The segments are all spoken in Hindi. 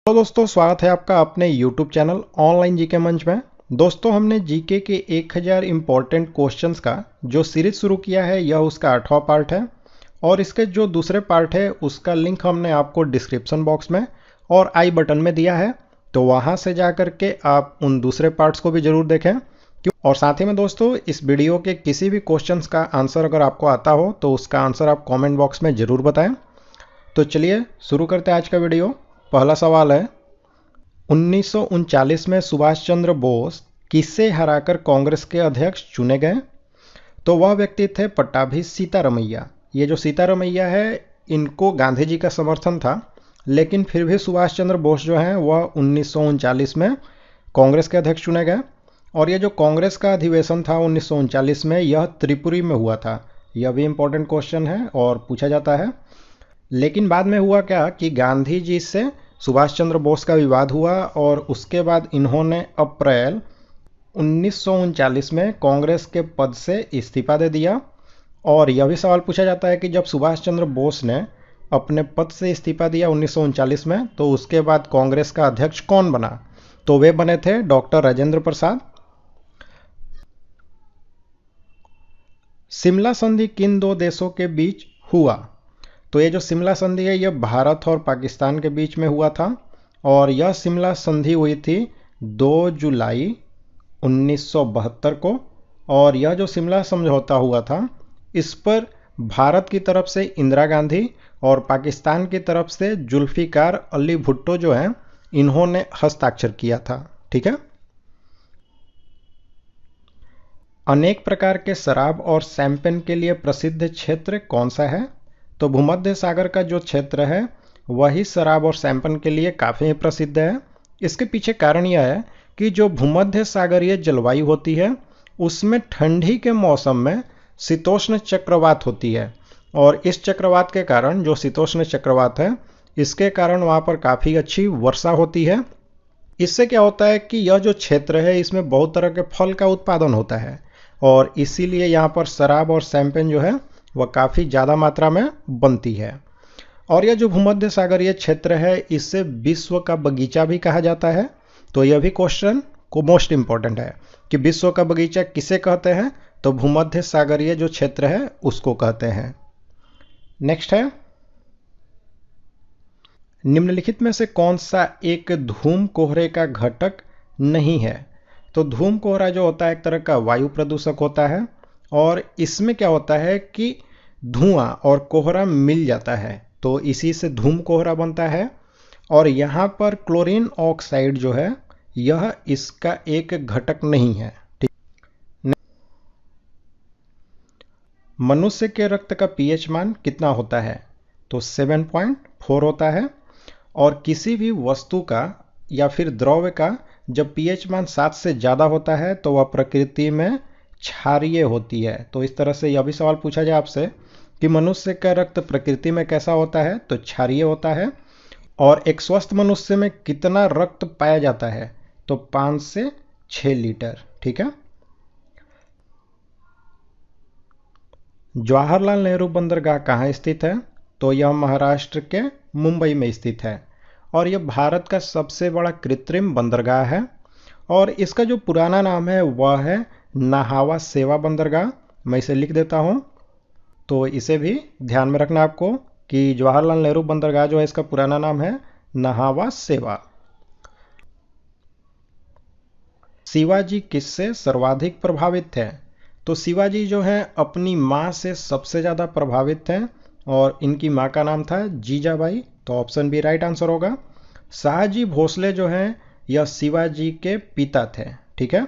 तो दोस्तों स्वागत है आपका अपने YouTube चैनल ऑनलाइन जीके मंच में। दोस्तों हमने जीके के 1000 इम्पोर्टेंट क्वेश्चंस का जो सीरीज शुरू किया है यह उसका 8वां पार्ट है और इसके जो दूसरे पार्ट है उसका लिंक हमने आपको डिस्क्रिप्शन बॉक्स में और आई बटन में दिया है, तो वहां से जा कर के आप उन दूसरे पार्ट्स को भी जरूर देखें। और साथ ही में दोस्तों इस वीडियो के किसी भी क्वेश्चंस का आंसर अगर आपको आता हो तो उसका आंसर आप कॉमेंट बॉक्स में जरूर बताएं। तो चलिए शुरू करते हैं आज का वीडियो। पहला सवाल है, 1939 में सुभाष चंद्र बोस किसे हराकर कांग्रेस के अध्यक्ष चुने गए? तो वह व्यक्ति थे पट्टाभी सीतारमैया। ये जो सीतारमैया है इनको गांधी जी का समर्थन था, लेकिन फिर भी सुभाष चंद्र बोस जो हैं वह 1939 में कांग्रेस के अध्यक्ष चुने गए। और ये जो कांग्रेस का अधिवेशन था 1939 में, यह त्रिपुरी में हुआ था। यह भी इंपॉर्टेंट क्वेश्चन है और पूछा जाता है। लेकिन बाद में हुआ क्या कि गांधी जी से सुभाष चंद्र बोस का विवाद हुआ और उसके बाद इन्होंने अप्रैल 1939 में कांग्रेस के पद से इस्तीफा दे दिया। और यह भी सवाल पूछा जाता है कि जब सुभाष चंद्र बोस ने अपने पद से इस्तीफा दिया 1939 में, तो उसके बाद कांग्रेस का अध्यक्ष कौन बना? तो वे बने थे डॉक्टर राजेंद्र प्रसाद। शिमला संधि किन दो देशों के बीच हुआ? तो ये जो शिमला संधि है यह भारत और पाकिस्तान के बीच में हुआ था और यह शिमला संधि हुई थी 2 जुलाई 1972 को। और यह जो शिमला समझौता हुआ था इस पर भारत की तरफ से इंदिरा गांधी और पाकिस्तान की तरफ से जुल्फिकार अली भुट्टो जो हैं इन्होंने हस्ताक्षर किया था। ठीक है। अनेक प्रकार के शराब और शैंपेन के लिए प्रसिद्ध क्षेत्र कौन सा है? तो भूमध्य सागर का जो क्षेत्र है वही शराब और शैंपेन के लिए काफ़ी प्रसिद्ध है। इसके पीछे कारण यह है कि जो भूमध्य सागरीय जलवायु होती है उसमें ठंडी के मौसम में शीतोष्ण चक्रवात होती है और इस चक्रवात के कारण, जो शीतोष्ण चक्रवात है, इसके कारण वहाँ पर काफ़ी अच्छी वर्षा होती है। इससे क्या होता है कि यह जो क्षेत्र है इसमें बहुत तरह के फल का उत्पादन होता है और इसीलिए यहाँ पर शराब और शैंपेन जो है वह काफ़ी ज़्यादा मात्रा में बनती है। और यह जो भूमध्य सागरीय क्षेत्र है इसे विश्व का बगीचा भी कहा जाता है। तो यह भी क्वेश्चन को मोस्ट इंपॉर्टेंट है कि विश्व का बगीचा किसे कहते हैं? तो भूमध्य सागरीय जो क्षेत्र है उसको कहते हैं। नेक्स्ट है, निम्नलिखित में से कौन सा एक धूम कोहरे का घटक नहीं है? तो धूम कोहरा जो होता है एक तरह का वायु प्रदूषक होता है और इसमें क्या होता है कि धुआं और कोहरा मिल जाता है, तो इसी से धूम कोहरा बनता है। और यहाँ पर क्लोरीन ऑक्साइड जो है यह इसका एक घटक नहीं है। ठीक। मनुष्य के रक्त का पीएच मान कितना होता है? तो 7.4 होता है। और किसी भी वस्तु का या फिर द्रव्य का जब पीएच मान 7 से ज़्यादा होता है तो वह प्रकृति में क्षारीय होती है। तो इस तरह से यह भी सवाल पूछा जाए आपसे कि मनुष्य का रक्त प्रकृति में कैसा होता है? तो क्षारीय होता है। और एक स्वस्थ मनुष्य में कितना रक्त पाया जाता है? तो 5 से 6 लीटर। ठीक है। जवाहरलाल नेहरू बंदरगाह कहाँ स्थित है? तो यह महाराष्ट्र के मुंबई में स्थित है और यह भारत का सबसे बड़ा कृत्रिम बंदरगाह है। और इसका जो पुराना नाम है वह है नाहावा सेवा बंदरगाह। मैं इसे लिख देता हूँ, तो इसे भी ध्यान में रखना आपको कि जवाहरलाल नेहरू बंदरगाह जो है इसका पुराना नाम है नाहावा सेवा। शिवाजी किससे सर्वाधिक प्रभावित थे? तो शिवाजी जो है अपनी माँ से सबसे ज़्यादा प्रभावित थे और इनकी माँ का नाम था जीजाबाई। तो ऑप्शन बी राइट आंसर होगा। शाहजी भोसले जो हैं यह शिवाजी के पिता थे। ठीक है।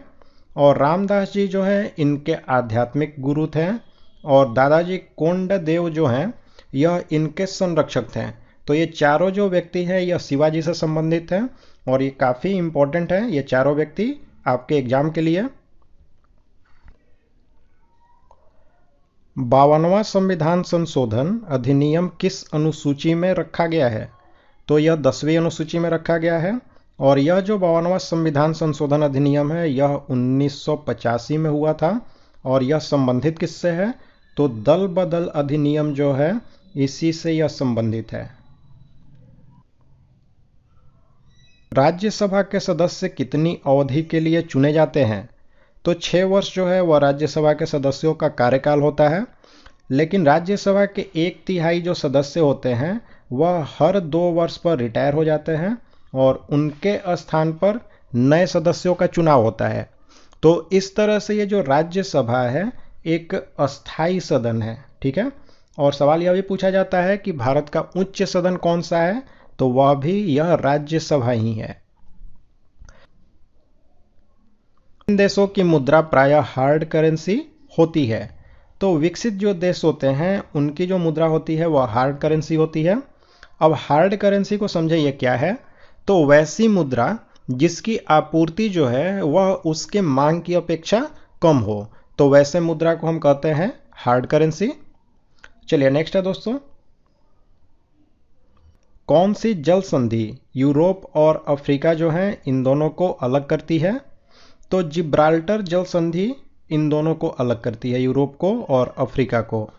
और रामदास जी जो हैं इनके आध्यात्मिक गुरु थे और दादाजी कोंडदेव जो हैं यह इनके संरक्षक थे। तो ये चारों जो व्यक्ति हैं यह शिवाजी से संबंधित हैं और ये काफ़ी इंपॉर्टेंट है ये चारों व्यक्ति आपके एग्जाम के लिए। 52वां संविधान संशोधन अधिनियम किस अनुसूची में रखा गया है? तो यह 10वीं अनुसूची में रखा गया है। और यह जो 52वां संविधान संशोधन अधिनियम है यह 1985 में हुआ था और यह संबंधित किससे है? तो दल बदल अधिनियम जो है इसी से यह संबंधित है। राज्यसभा के सदस्य कितनी अवधि के लिए चुने जाते हैं? तो 6 वर्ष जो है वह राज्यसभा के सदस्यों का कार्यकाल होता है, लेकिन राज्यसभा के 1/3 जो सदस्य होते हैं वह हर 2 वर्ष पर रिटायर हो जाते हैं और उनके स्थान पर नए सदस्यों का चुनाव होता है। तो इस तरह से ये जो राज्यसभा है एक अस्थाई सदन है, ठीक है। और सवाल यह भी पूछा जाता है कि भारत का उच्च सदन कौन सा है, तो वह भी यह राज्यसभा ही है। इन देशों की मुद्रा प्रायः हार्ड करेंसी होती है। तो विकसित जो देश होते हैं उनकी जो मुद्रा होती है वह हार्ड करेंसी होती है। अब हार्ड करेंसी को समझे ये क्या है, तो वैसी मुद्रा जिसकी आपूर्ति जो है वह उसके मांग की अपेक्षा कम हो, तो वैसे मुद्रा को हम कहते हैं हार्ड करेंसी। चलिए नेक्स्ट है दोस्तों, कौन सी जल संधि यूरोप और अफ्रीका जो है इन दोनों को अलग करती है? तो जिब्राल्टर जल संधि इन दोनों को अलग करती है, यूरोप को और अफ्रीका को।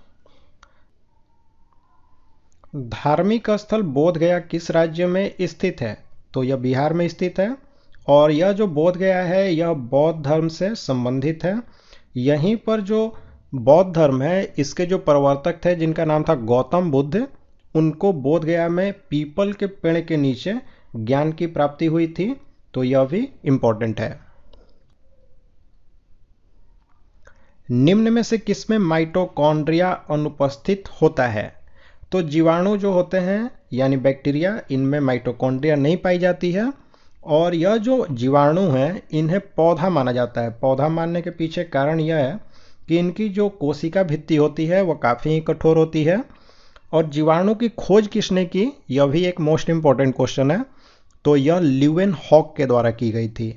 धार्मिक स्थल बोध गया किस राज्य में स्थित है? तो यह बिहार में स्थित है और यह जो बोध गया है यह बौद्ध धर्म से संबंधित है। यहीं पर जो बौद्ध धर्म है इसके जो प्रवर्तक थे जिनका नाम था गौतम बुद्ध, उनको बोध गया में पीपल के पेड़ के नीचे ज्ञान की प्राप्ति हुई थी, तो यह भी इंपॉर्टेंट है। निम्न में से किसमें माइटोकॉन्ड्रिया अनुपस्थित होता है? तो जीवाणु जो होते हैं यानी बैक्टीरिया, इनमें माइटोकॉन्ड्रिया नहीं पाई जाती है और यह जो जीवाणु हैं इन्हें पौधा माना जाता है। पौधा मानने के पीछे कारण यह है कि इनकी जो कोशिका भित्ति होती है वह काफ़ी ही कठोर होती है। और जीवाणु की खोज किसने की, यह भी एक मोस्ट इंपॉर्टेंट क्वेश्चन है, तो यह ल्यूवेनहॉक के द्वारा की गई थी।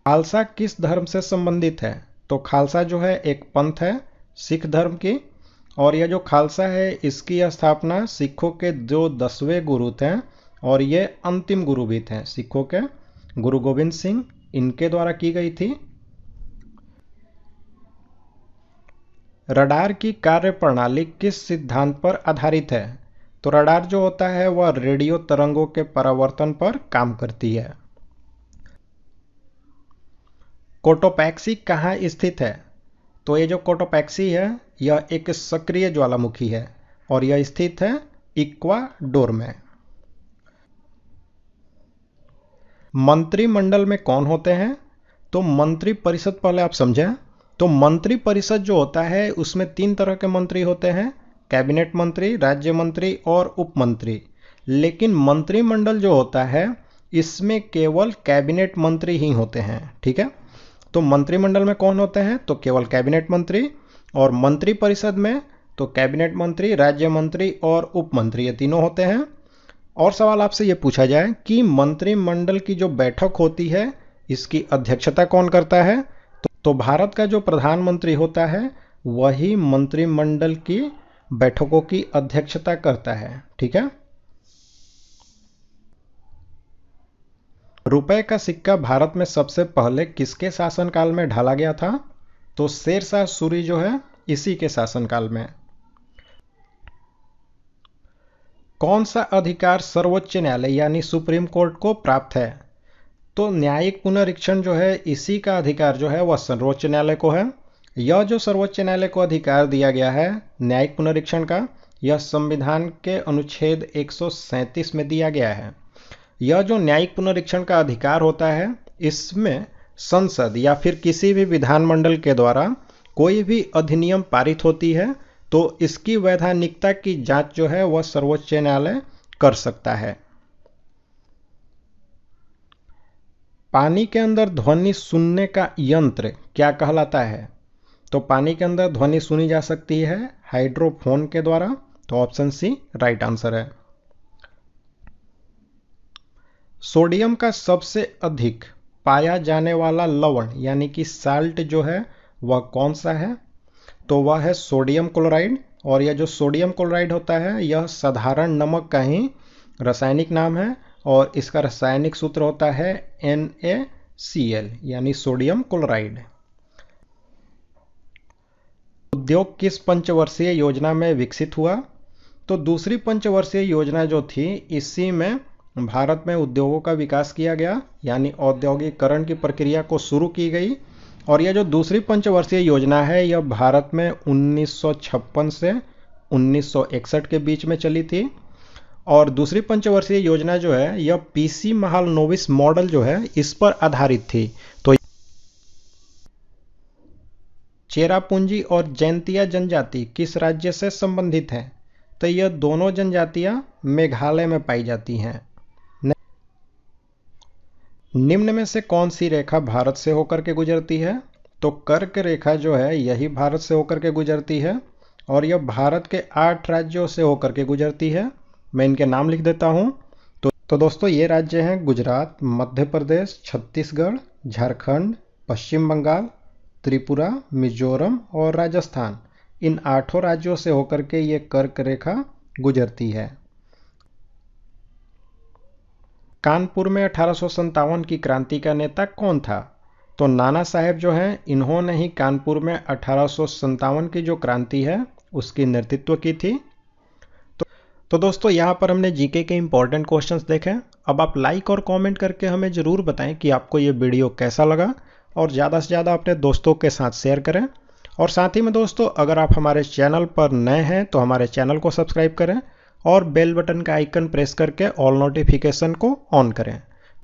खालसा किस धर्म से संबंधित है? तो खालसा जो है एक पंथ है सिख धर्म की, और यह जो खालसा है इसकी स्थापना सिखों के जो 10वें गुरु थे और ये अंतिम गुरु भी थे सिखों के, गुरु गोविंद सिंह, इनके द्वारा की गई थी। रडार की कार्य प्रणाली किस सिद्धांत पर आधारित है? तो रडार जो होता है वह रेडियो तरंगों के परावर्तन पर काम करती है। कोटोपैक्सी कहाँ स्थित है? तो ये जो कोटोपैक्सी है यह एक सक्रिय ज्वालामुखी है और यह स्थित है इक्वाडोर में। मंत्रिमंडल में कौन होते हैं? तो मंत्री परिषद पहले आप समझें। तो मंत्री परिषद जो होता है उसमें 3 तरह के मंत्री होते हैं, कैबिनेट मंत्री, राज्य मंत्री और उप मंत्री। लेकिन मंत्रिमंडल जो होता है इसमें केवल कैबिनेट मंत्री ही होते हैं, ठीक है। तो मंत्रिमंडल में कौन होते हैं? तो केवल कैबिनेट मंत्री, और मंत्री परिषद में तो कैबिनेट मंत्री, राज्य मंत्री और उप मंत्री, ये तीनों होते हैं। और सवाल आपसे ये पूछा जाए कि मंत्रिमंडल की जो बैठक होती है इसकी अध्यक्षता कौन करता है? तो भारत का जो प्रधानमंत्री होता है वही मंत्रिमंडल की बैठकों की अध्यक्षता करता है, ठीक है। रुपए का सिक्का भारत में सबसे पहले किसके शासनकाल में ढाला गया था? तो शेरशाह सूरी जो है इसी के शासनकाल में। कौन सा अधिकार सर्वोच्च न्यायालय यानी सुप्रीम कोर्ट को प्राप्त है? तो न्यायिक पुनरीक्षण जो है इसी का अधिकार जो है वह सर्वोच्च न्यायालय को है। यह जो सर्वोच्च न्यायालय को अधिकार दिया गया है न्यायिक पुनरीक्षण का, यह संविधान के अनुच्छेद 137 में दिया गया है। यह जो न्यायिक पुनरीक्षण का अधिकार होता है इसमें संसद या फिर किसी भी विधानमंडल के द्वारा कोई भी अधिनियम पारित होती है तो इसकी वैधानिकता की जांच जो है वह सर्वोच्च न्यायालय कर सकता है। पानी के अंदर ध्वनि सुनने का यंत्र क्या कहलाता है? तो पानी के अंदर ध्वनि सुनी जा सकती है हाइड्रोफोन के द्वारा, तो ऑप्शन सी राइट आंसर है। सोडियम का सबसे अधिक पाया जाने वाला लवण यानी कि साल्ट जो है वह कौन सा है? तो वह है सोडियम क्लोराइड, और यह जो सोडियम क्लोराइड होता है यह साधारण नमक का ही रासायनिक नाम है और इसका रासायनिक सूत्र होता है NaCl यानी सोडियम क्लोराइड। उद्योग किस पंचवर्षीय योजना में विकसित हुआ? तो दूसरी पंचवर्षीय योजना जो थी, इसी में भारत में उद्योगों का विकास किया गया, यानी औद्योगिकरण की प्रक्रिया को शुरू की गई। और यह जो दूसरी पंचवर्षीय योजना है, यह भारत में 1956 से 1961 के बीच में चली थी। और दूसरी पंचवर्षीय योजना जो है, यह पीसी महालनोबिस मॉडल जो है, इस पर आधारित थी। तो चेरापूंजी और जैंतिया जनजाति किस राज्य से संबंधित हैं? तो यह दोनों जनजातियां मेघालय में पाई जाती हैं। निम्न में से कौन सी रेखा भारत से होकर के गुजरती है? तो कर्क रेखा जो है, यही भारत से होकर के गुजरती है और यह भारत के 8 राज्यों से होकर के गुजरती है। मैं इनके नाम लिख देता हूं। तो दोस्तों, ये राज्य हैं गुजरात, मध्य प्रदेश, छत्तीसगढ़, झारखंड, पश्चिम बंगाल, त्रिपुरा, मिजोरम और राजस्थान। इन 8 राज्यों से होकर के ये कर्क रेखा गुजरती है। कानपुर में 1857 की क्रांति का नेता कौन था? तो नाना साहेब जो हैं, इन्होंने ही कानपुर में 1857 की जो क्रांति है उसकी नेतृत्व की थी। तो दोस्तों, यहाँ पर हमने जीके के इंपॉर्टेंट क्वेश्चंस देखे। अब आप लाइक और कमेंट करके हमें ज़रूर बताएं कि आपको ये वीडियो कैसा लगा, और ज़्यादा से ज़्यादा अपने दोस्तों के साथ शेयर करें। और साथ ही में दोस्तों, अगर आप हमारे चैनल पर नए हैं तो हमारे चैनल को सब्सक्राइब करें और बेल बटन का आइकन प्रेस करके ऑल नोटिफिकेशन को ऑन करें।